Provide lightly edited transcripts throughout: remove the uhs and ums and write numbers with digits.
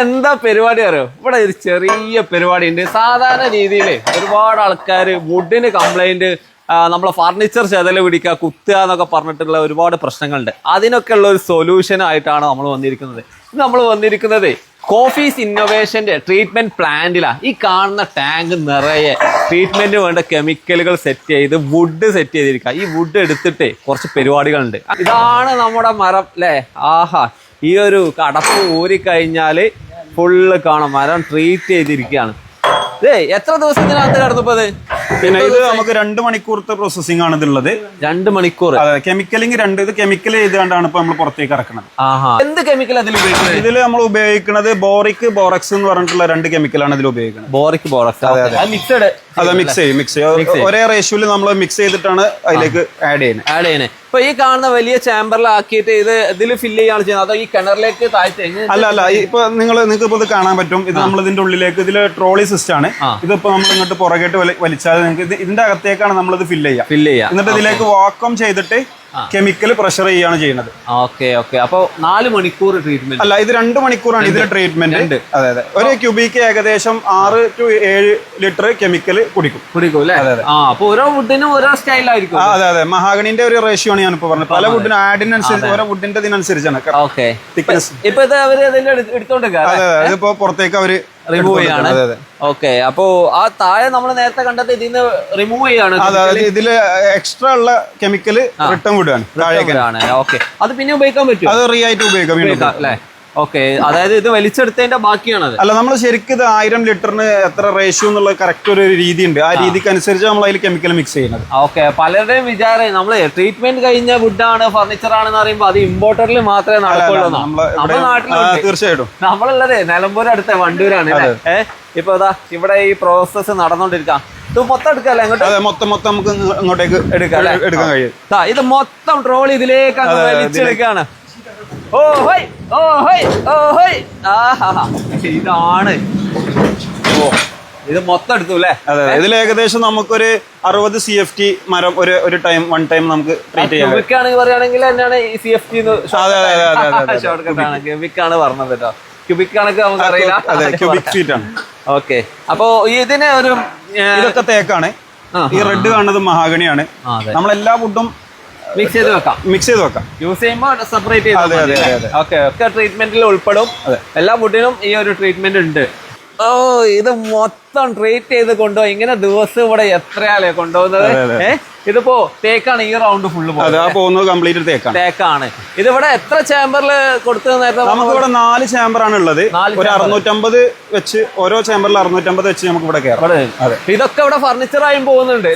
എന്താ പരിപാടി അറിയോ? ഇവിടെ ഒരു ചെറിയ പരിപാടി ഉണ്ട്. സാധാരണ രീതിയിൽ ഒരുപാട് ആൾക്കാർ വുഡിന് കംപ്ലൈന്റ്, നമ്മളെ ഫർണിച്ചർ ചെതല് പിടിക്കുക, കുത്തുക എന്നൊക്കെ പറഞ്ഞിട്ടുള്ള ഒരുപാട് പ്രശ്നങ്ങളുണ്ട്. അതിനൊക്കെ ഉള്ള ഒരു സൊല്യൂഷൻ ആയിട്ടാണ് നമ്മൾ വന്നിരിക്കുന്നത്. ഇത് നമ്മൾ വന്നിരിക്കുന്നത് കോഫീസ് ഇന്നോവേഷന്റെ ട്രീറ്റ്മെന്റ് പ്ലാന്റിലാണ്. ഈ കാണുന്ന ടാങ്ക് നിറയെ ട്രീറ്റ്മെന്റിന് വേണ്ട കെമിക്കലുകൾ സെറ്റ് ചെയ്ത് വുഡ് സെറ്റ് ചെയ്തിരിക്കുക. ഈ വുഡ് എടുത്തിട്ട് കുറച്ച് പരിപാടികളുണ്ട്. ഇതാണ് നമ്മുടെ മരം അല്ലേ? ആഹാ, ഈ ഒരു കടപ്പ് ഊരിക്കഴിഞ്ഞാല് ഫുള്ള് കാണാം മരം ട്രീറ്റ് ചെയ്തിരിക്കുകയാണ്. എത്ര ദിവസത്തിനകത്ത് കിടന്നപ്പോ? പിന്നെ ഇത് നമുക്ക് 2 മണിക്കൂറത്തെ പ്രോസസ്സിംഗ് ആണ് ഇതുള്ളത്. 2 മണിക്കൂർ. അതെ, കെമിക്കലിങ് 2. ഇത് കെമിക്കൽ ചെയ്തുകൊണ്ടാണ് ഇപ്പൊ നമ്മൾ പുറത്തേക്ക് ഇറക്കുന്നത്. എന്ത് കെമിക്കൽ അതിൽ ഉപയോഗിക്കുന്നത്? ഇതിൽ നമ്മൾ ഉപയോഗിക്കുന്നത് ബോറിക്, ബോറക്സ് എന്ന് പറഞ്ഞിട്ടുള്ള 2 കെമിക്കലാണ് ഇതിൽ ഉപയോഗിക്കുന്നത്. Boric, borax. മിക്സഡ്. അതെ, മിക്സ് ചെയ്യും. ഒരേ റേഷ്യോയിൽ നമ്മൾ മിക്സ് ചെയ്തിട്ടാണ് അതിലേക്ക് ആഡ് ചെയ്യുന്നത്. ഇപ്പൊ ഈ കാണുന്ന വലിയ ചാമ്പറിലാക്കിയിട്ട് ഇതിൽ ഫില്ല് ചെയ്യാണ് ചെയ്യുന്നത്, അതോ ഈ കിണറിലേക്ക് താഴ്ത്തി? അല്ല, ഇപ്പൊ നിങ്ങൾക്ക് ഇപ്പൊ ഇത് കാണാൻ പറ്റും. ഇത് നമ്മൾ ഇതിന്റെ ഉള്ളിലേക്ക്, ഇതിൽ ട്രോളി സിസ്റ്റം ആണ്. ഇതിപ്പോ നമ്മൾ ഇങ്ങോട്ട് പുറകേട്ട് വലിച്ചാൽ നിങ്ങൾക്ക് ഇതിന്റെ അകത്തേക്കാണ് നമ്മൾ ഇത് ഫില്ല് ചെയ്യുക. എന്നിട്ട് ഇതിലേക്ക് വാക്വം ചെയ്തിട്ട് കെമിക്കൽ പ്രഷർ ചെയ്യാണ് ചെയ്യുന്നത്. ഓക്കെ. അപ്പൊ 4 മണിക്കൂർ ട്രീറ്റ്മെന്റ്? അല്ല, ഇത് 2 മണിക്കൂറാണ് ഇതിന്റെ ട്രീറ്റ്മെന്റ്. അതെ. ഒരു ക്യൂബിക്ക് ഏകദേശം 6 to 7 ലിറ്റർ കെമിക്കൽ കുടിക്കും അല്ലേ? അപ്പൊ ഓരോ വുഡിനും ഓരോ സ്റ്റൈലായിരിക്കും. അതെ. മഹാഗണിന്റെ ഒരു റേഷ്യോ ആണ് ഞാനിപ്പോ പറഞ്ഞത്. പല വുഡിനും ആഡിനനുസരിച്ച് ഓരോ വുഡിന്റെ ഇതിനനുസരിച്ചാണ് തിക്നെസ്. ഇപ്പൊ ഇത് അവര് എടുത്തോണ്ട് ഇതിപ്പോ പുറത്തേക്ക് അവര് റിമൂവ് ചെയ്യാണ്. ഓക്കെ. അപ്പോ ആ താഴെ നമ്മൾ നേരത്തെ കണ്ടത് ഇതിന്ന് റിമൂവ് ചെയ്യാണ്. ഇതില് എക്സ്ട്രാ ഉള്ള കെമിക്കൽ റിട്ടേൺ വിടുകയാണ്. ഓക്കെ. അത് പിന്നെ ഉപയോഗിക്കാൻ പറ്റും? അത് റീ ആയിട്ട് ഉപയോഗിക്കാം അല്ലേ? ഓക്കെ. അതായത് ഇത് വലിച്ചെടുത്തതിന്റെ ബാക്കിയാണത്? അല്ല, നമ്മൾ ശരിക്കും ഇത് 1000 ലിറ്ററിന് എത്ര റേഷ്യോ എന്നുള്ള കറക്റ്റ് ഒരു രീതി ഉണ്ട്. ആ രീതിക്ക് അനുസരിച്ച് നമ്മൾ അതിൽ കെമിക്കൽ മിക്സ് ചെയ്യുന്നത്. ഓക്കെ. പലരുടെയും വിചാരം നമ്മള് ട്രീറ്റ്മെന്റ് കഴിഞ്ഞ വുഡാണ്, ഫർണിച്ചർ ആണെന്ന് പറയുമ്പോൾ അത് ഇമ്പോർട്ടറിൽ മാത്രമേ നടക്കുള്ളൂ. നമ്മുടെ നാട്ടിൽ തീർച്ചയായിട്ടും. നമ്മളുള്ളത് നിലമ്പൂർ അടുത്ത വണ്ടൂരാണ്. ഇപ്പൊ ഇവിടെ ഈ പ്രോസസ്സ് നടന്നുകൊണ്ടിരിക്കാം. ഇത് മൊത്തം എടുക്കല്ലേ? മൊത്തം നമുക്ക് ഇങ്ങോട്ടേക്ക് എടുക്കാൻ കഴിയും. ഇത് മൊത്തം ട്രോളി ഇതിലേക്ക് വലിച്ചെടുക്കാണ്. ഇതാണ്. ഇത് മൊത്തം എടുത്തു അല്ലേ? അതെ. ഇതിൽ ഏകദേശം നമുക്കൊരു 60 CFT മരം ഒരു വൺ ടൈം നമുക്ക് ട്രീറ്റ് ചെയ്യാം. ക്യൂബിക്കാണെങ്കിൽ പറയുകയാണെങ്കിൽ തന്നെയാണ് ഈ CFT ഷോർട്ട് കട്ടാണ്. ക്യൂബിക്കാണ് പറഞ്ഞത് കേട്ടോ. ക്യൂബിക് കണക്ക് നമുക്ക് അറിയില്ല. ക്യൂബിക് ഫീറ്റ് ആണ്. ഓക്കെ. അപ്പൊ ഇതിന് ഒരു ഇതൊക്കെ തേക്കാണ്. ഈ റെഡ് കാണുന്നത് മഹാഗണിയാണ്. നമ്മളെല്ലാ വുഡും മിക്സ് ചെയ്ത് വെക്കാം. യൂസ് ചെയ്യുമ്പോൾ സെപ്പറേറ്റ് ചെയ്ത്. ഓക്കെ. ഒക്കെ ട്രീറ്റ്മെന്റിൽ ഉൾപ്പെടും. എല്ലാ വുഡിനും ഈ ഒരു ട്രീറ്റ്മെന്റ് ഉണ്ട്. ഇത് മൊത്തം ട്രീറ്റ് ചെയ്ത് കൊണ്ടുപോയി. ഇങ്ങനെ ദിവസം ഇവിടെ എത്രയാലേ കൊണ്ടുപോകുന്നത്? ഇതിപ്പോ തേക്കാണ്. ഈ റൗണ്ട് ഫുള്ള് പോകുന്നത് കംപ്ലീറ്റ് തേക്കാണ്. ഇതിവിടെ എത്ര ചേമ്പറിൽ കൊടുത്തത്? നേരത്തെ നമുക്കിവിടെ 4 ചേമ്പറാണ് ഉള്ളത്. ഒരു 650 വെച്ച്, ഓരോ ചേമ്പറിൽ 650 വെച്ച് നമുക്ക് ഇവിടെ കയറാം. ഇതൊക്കെ ഇവിടെ ഫർണിച്ചറായും പോകുന്നുണ്ട്.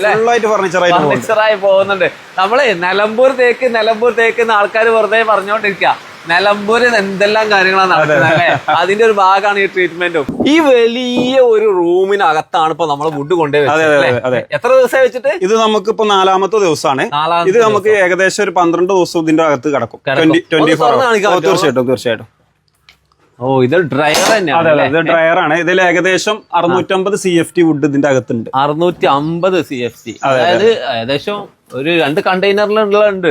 ഫർണിച്ചറായി പോകുന്നുണ്ട്. നമ്മള് നിലമ്പൂർ തേക്ക് ആൾക്കാർ വെറുതെ പറഞ്ഞുകൊണ്ടിരിക്കുക. നിലമ്പൂര് എന്തെല്ലാം കാര്യങ്ങളാണ് നടക്കുന്നത് അല്ലേ? അതിന്റെ ഒരു ഭാഗമാണ് ഈ ട്രീറ്റ്മെന്റും. ഈ വലിയ ഒരു റൂമിനകത്താണ് ഇപ്പൊ നമ്മൾ വുഡ് കൊണ്ടുപോയി. എത്ര ദിവസം വെച്ചിട്ട്? ഇത് നമുക്കിപ്പോ 4ാമത്തെ ദിവസമാണ്. ഇത് നമുക്ക് ഏകദേശം ഒരു 12 ദിവസം ഇതിന്റെ അകത്ത് കിടക്കും. 24 തീർച്ചയായിട്ടും. ഇത് ഡ്രയർ തന്നെയാണ്. ഇത് ഡ്രയർ ആണ്. ഇതിൽ ഏകദേശം 650 CFT വുഡ് ഇതിന്റെ അകത്തുണ്ട്. 650 CFT. അതായത് ഏകദേശം ഒരു 2 കണ്ടെയ്നറിലുണ്ട്.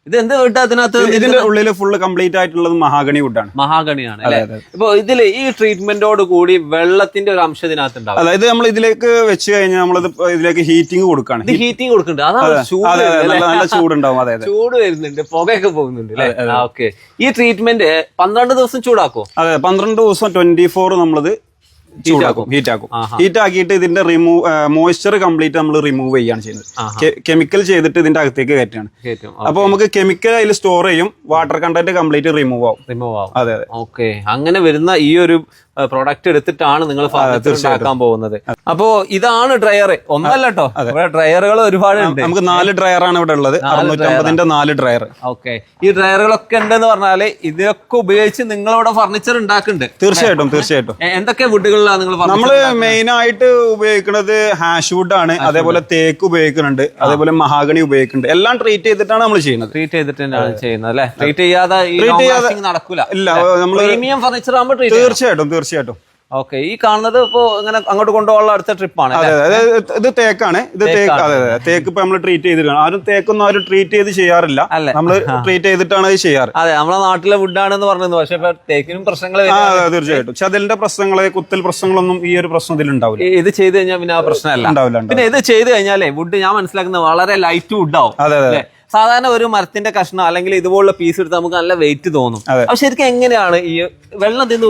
ഇത് എന്ത് വുഡ് അതിനകത്ത്? ഇതിന്റെ ഉള്ളിൽ ഫുള്ള് കംപ്ലീറ്റ് ആയിട്ടുള്ളത് മഹാഗണി വുഡാണ്. മഹാഗണിയാണ് അല്ലെ? ഇപ്പൊ ഇതില് ഈ ട്രീറ്റ്മെന്റോട് കൂടി വെള്ളത്തിന്റെ ഒരു അംശം ഇതിനകത്ത് ഉണ്ടാവും. അതായത് നമ്മൾ ഇതിലേക്ക് വെച്ച് കഴിഞ്ഞാൽ നമ്മളിത് ഇതിലേക്ക് ഹീറ്റിംഗ് കൊടുക്കാണ്. ഹീറ്റിംഗ് കൊടുക്കുന്നുണ്ട്. അതാണ് നല്ല ചൂടുണ്ടാവും. ചൂട് വരുന്നുണ്ട്, പുകയൊക്കെ പോകുന്നുണ്ട്. ഓക്കെ. ഈ ട്രീറ്റ്മെന്റ് 12 ദിവസം ചൂടാക്കോ? അതെ, 12 ദിവസം 24 നമ്മളിത് ഹീറ്റ് ആക്കിയിട്ട് ഇതിന്റെ മോയ്സ്ചർ കംപ്ലീറ്റ് നമ്മൾ റിമൂവ് ചെയ്യാണ് ചെയ്യുന്നത്. കെമിക്കൽ ചെയ്തിട്ട് ഇതിന്റെ അകത്തേക്ക് കയറ്റാണ്. അപ്പൊ നമുക്ക് കെമിക്കൽ അതിൽ സ്റ്റോർ ചെയ്യും. വാട്ടർ കണ്ടന്റ് കംപ്ലീറ്റ് റിമൂവ് ആവും. അതെ. ഓക്കെ. അങ്ങനെ വരുന്ന ഈ ഒരു പ്രൊഡക്റ്റ് എടുത്തിട്ടാണ് നിങ്ങൾ ഉണ്ടാക്കാൻ പോകുന്നത്. അപ്പോ ഇതാണ് ഡ്രയർ. ഒന്നല്ല കേട്ടോ, ഇവിടെ ഡ്രയറുകൾ ഒരുപാടുണ്ട്. നമുക്ക് 4 ഡ്രയറാണ് ഇവിടെ ഉള്ളത്. 650ന്റെ 4 ഡ്രയർ. ഓക്കെ. ഈ ഡ്രയറുകളൊക്കെ ഉണ്ടെന്ന് പറഞ്ഞാല് ഇതൊക്കെ ഉപയോഗിച്ച് നിങ്ങളിവിടെ ഫർണിച്ചർ ഉണ്ടാക്കുന്നുണ്ട്? തീർച്ചയായിട്ടും. എന്തൊക്കെ വുഡുകളിലാണ് നിങ്ങൾ? നമ്മള് മെയിൻ ആയിട്ട് ഉപയോഗിക്കുന്നത് ഹാഷ് വുഡ് ആണ്. അതേപോലെ തേക്ക് ഉപയോഗിക്കുന്നുണ്ട്. അതേപോലെ മഹാഗണി ഉപയോഗിക്കുന്നുണ്ട്. എല്ലാം ട്രീറ്റ് ചെയ്തിട്ടാണ് നമ്മൾ ചെയ്യുന്നത്. ട്രീറ്റ് ചെയ്തിട്ടാണ് ചെയ്യുന്നത് അല്ലെ? ട്രീറ്റ് ചെയ്യാതെ നടക്കൂല. ഇല്ല, നമ്മൾ പ്രീമിയം ഫർണിച്ചർ ആകുമ്പോൾ തീർച്ചയായിട്ടും. ഓക്കെ, ഈ കാണുന്നത് ഇപ്പോ ഇങ്ങനെ അങ്ങോട്ട് കൊണ്ടുപോകാനുള്ള അടുത്ത ട്രിപ്പാണ്. അതെ അതെ, ഇത് തേക്കാണ്. ഇത് തേക്ക്. അതെ അതെ, തേക്ക് ഇപ്പൊ നമ്മൾ ട്രീറ്റ് ചെയ്തിട്ടാണ്. ആരും തേക്കൊന്നും ആരും ട്രീറ്റ് ചെയ്ത് ചെയ്യാറില്ല, നമ്മൾ ട്രീറ്റ് ചെയ്തിട്ടാണ് അത് ചെയ്യാറ്. അതെ, നമ്മളെ നാട്ടിലെ വുഡാണെന്ന് പറഞ്ഞത്, പക്ഷെ ഇപ്പൊ തേക്കിനും പ്രശ്നങ്ങൾ. തീർച്ചയായിട്ടും ചതിലിന്റെ പ്രശ്നങ്ങള്, കുത്തൽ പ്രശ്നങ്ങളൊന്നും ഈ ഒരു പ്രശ്നം ഇതിൽ ഉണ്ടാവില്ല. ഇത് ചെയ്ത് കഴിഞ്ഞാൽ പിന്നെ ആ പ്രശ്നമല്ല. പിന്നെ ഇത് ചെയ്ത് കഴിഞ്ഞാലേ വുഡ് ഞാൻ മനസ്സിലാക്കുന്നത് വളരെ ലൈറ്റ് വുഡ് ആവും. അതെ അതെ, സാധാരണ ഒരു മരത്തിന്റെ കഷ്ണം അല്ലെങ്കിൽ ഇതുപോലുള്ള പീസ് എടുത്ത് നമുക്ക് നല്ല വെയിറ്റ് തോന്നും. അപ്പൊ ശരിക്കും എങ്ങനെയാണ് ഈ വെള്ളം ഇത്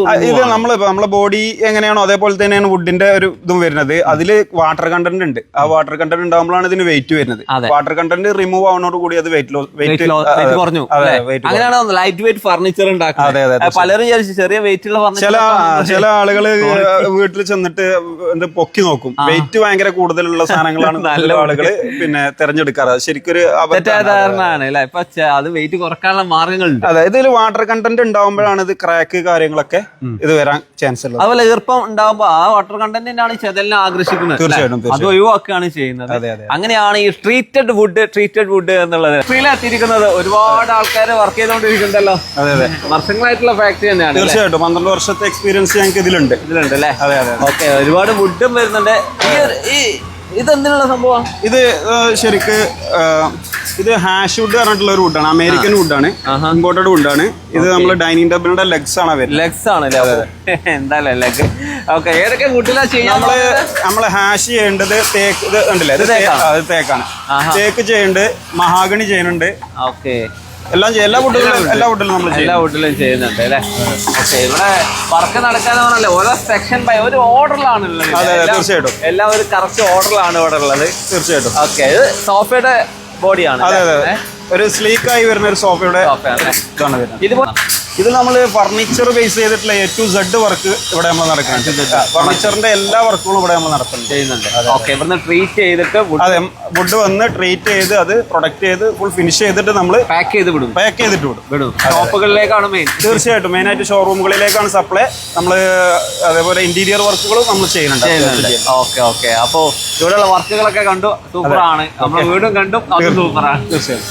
നമ്മളെ ബോഡി എങ്ങനെയാണോ അതേപോലെ തന്നെയാണ് വുഡിന്റെ ഒരു ഇതും വരുന്നത്. അതില് വാട്ടർ കണ്ടന്റ് ഉണ്ട്. ആ വാട്ടർ കണ്ടന്റ് ഉണ്ടാകുമ്പോഴാണ് ഇതിന് വെയിറ്റ് വരുന്നത്. വാട്ടർ കണ്ടന്റ് റിമൂവ് ആവുന്നതോട് കൂടി അത് വെയിറ്റ് കുറഞ്ഞു. അങ്ങനെയാണ് ലൈറ്റ് വെയിറ്റ് ഫർണിച്ചർ ഉണ്ടാക്കുന്നത്. പലരും ചെറിയ വെയിറ്റ് ഉള്ള ചില ആളുകള് വീട്ടിൽ ചെന്നിട്ട് പൊക്കി നോക്കും. വെയിറ്റ് ഭയങ്കര കൂടുതലുള്ള സാധനങ്ങളാണ് നല്ല ആളുകള് പിന്നെ തെരഞ്ഞെടുക്കാറ്. ശരിക്കൊരു ധാരണയാണ് അല്ലെ. ഇപ്പൊ അത് വെയിറ്റ് കുറക്കാനുള്ള മാർഗങ്ങളുണ്ട്. അതെ, ഇതിൽ വാട്ടർ കണ്ടന്റ് ഉണ്ടാവുമ്പോഴാണ് ഇത് ക്രാക്ക് കാര്യങ്ങളൊക്കെ ഇത് വരാൻ ചാൻസ് ഉള്ളത്. അതുപോലെ ഈർപ്പം ഉണ്ടാവുമ്പോ ആ വാട്ടർ കണ്ടന്റിനാണ് ചെതലിനെ ആകർഷിക്കുന്നത്. തീർച്ചയായിട്ടും അത് ഒഴിവാക്കുകയാണ് ചെയ്യുന്നത്. അങ്ങനെയാണ് ഈ ട്രീറ്റഡ് വുഡ് എന്നുള്ളത്. ഫീലെത്തിയിരിക്കുന്നത് ഒരുപാട് ആൾക്കാർ വർക്ക് ചെയ്തുകൊണ്ടിരിക്കുന്നുണ്ടല്ലോ. അതെ അതെ, വർഷങ്ങളായിട്ടുള്ള ഫാക്ടറി തന്നെയാണ്. തീർച്ചയായിട്ടും 12 വർഷത്തെ എക്സ്പീരിയൻസ് ഞങ്ങൾക്ക് ഇതിലുണ്ട് അല്ലേ? അതെ അതെ. ഓക്കെ, ഒരുപാട് വുഡും വരുന്നുണ്ട്. ഇതെന്തിനുള്ള സംഭവം? ഇത് ശരിക്ക് ഇത് ഹാഷ് വുഡ് പറഞ്ഞിട്ടുള്ള ഒരു വുഡാണ്. American വുഡാണ്, imported വുഡാണ്. ഇത് നമ്മള് ഡൈനിങ് ടേബിളിന്റെ ലെഗ്സ് ആണ് വരുന്നത്. ലെഗ്സ് ആണല്ലേ? എന്തായാലും ലെഗ്. ഓക്കെ, ഏതൊക്കെ വുഡിലാ ചെയ്യാൻ? നമ്മള് ഹാഷ് ചെയ്യേണ്ടത് തേക്ക്. ഇത് ഉണ്ടല്ലേ, ഇത് തേക്കാണ്. തേക്ക് ചെയ്യുന്നുണ്ട്, മഹാഗണി ചെയ്യുന്നുണ്ട്. ഓക്കെ, എല്ലാ വുഡിലും ചെയ്യുന്നുണ്ട് അല്ലേ? ഓക്കെ, ഇവിടെ വർക്ക് നടക്കാന്ന് പറഞ്ഞാൽ ഓരോ സെക്ഷൻ ബൈ ഒരു ഓർഡറിലാണ് ഉള്ളത്. തീർച്ചയായിട്ടും എല്ലാം ഒരു കറക്റ്റ് ഓർഡറിലാണ് ഇവിടെ ഉള്ളത്. തീർച്ചയായിട്ടും. ഓക്കെ, ഇത് സോഫയുടെ ബോഡിയാണ്. അതെ അതെ, ഒരു സ്ലീക്ക് ആയി വരുന്ന ഒരു സോഫയുടെ ഇതാണ് വരുന്നത്. ഇത് നമ്മൾ ഫർണിച്ചർ ബേസ് ചെയ്തിട്ടുള്ള A to Z വർക്ക് ഇവിടെ നമ്മൾ നടക്കുന്നുണ്ട്. ഫർണിച്ചറിന്റെ എല്ലാ വർക്കുകളും ഇവിടെ നമ്മൾ ചെയ്യുന്നുണ്ട്. ഓക്കെ, ഇവിടുന്ന് ട്രീറ്റ് ചെയ്തിട്ട് അതെ, വുഡ് വന്ന് ട്രീറ്റ് ചെയ്ത് അത് പ്രൊഡക്റ്റ് ചെയ്ത് ഫുൾ ഫിനിഷ് ചെയ്തിട്ട് നമ്മൾ പാക്ക് ചെയ്തിട്ട് വിടും. ഷോപ്പുകളിലേക്കാണ് മെയിൻ. തീർച്ചയായിട്ടും മെയിനായിട്ട് ഷോറൂമുകളിലേക്കാണ് സപ്ലൈ. നമ്മൾ അതേപോലെ ഇന്റീരിയർ വർക്കുകളും നമ്മൾ ചെയ്യുന്നുണ്ട്. ഓക്കെ ഓക്കെ, അപ്പോ ഇവിടെയുള്ള വർക്കുകളൊക്കെ കണ്ടു, സൂപ്പറാണ്. നമ്മുടെ വീടും കണ്ടു, സൂപ്പറാണ്. തീർച്ചയായും.